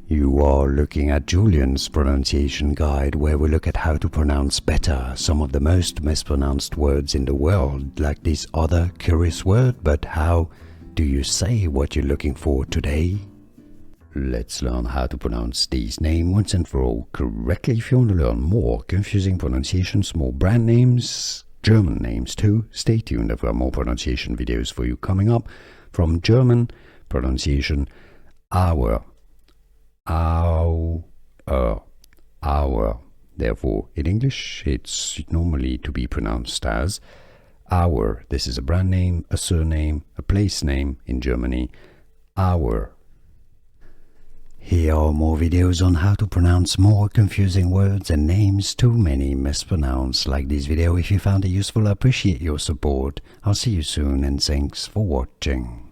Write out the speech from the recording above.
You are looking at Julian's pronunciation guide, where we look at how to pronounce better some of the most mispronounced words in the world, like this other curious word. But how do you say what you're looking for today? Let's learn how to pronounce these names once and for all correctly. If you want to learn more confusing pronunciations, more brand names, German names too, stay tuned. I've got more pronunciation videos for you coming up. From German, pronunciation Auer. Auer. Auer. Therefore, in English, it's normally to be pronounced as Auer. This is a brand name, a surname, a place name in Germany. Auer. Here are more videos on how to pronounce more confusing words and names too many mispronounced. Like this video if you found it useful. I appreciate your support. I'll see you soon and thanks for watching.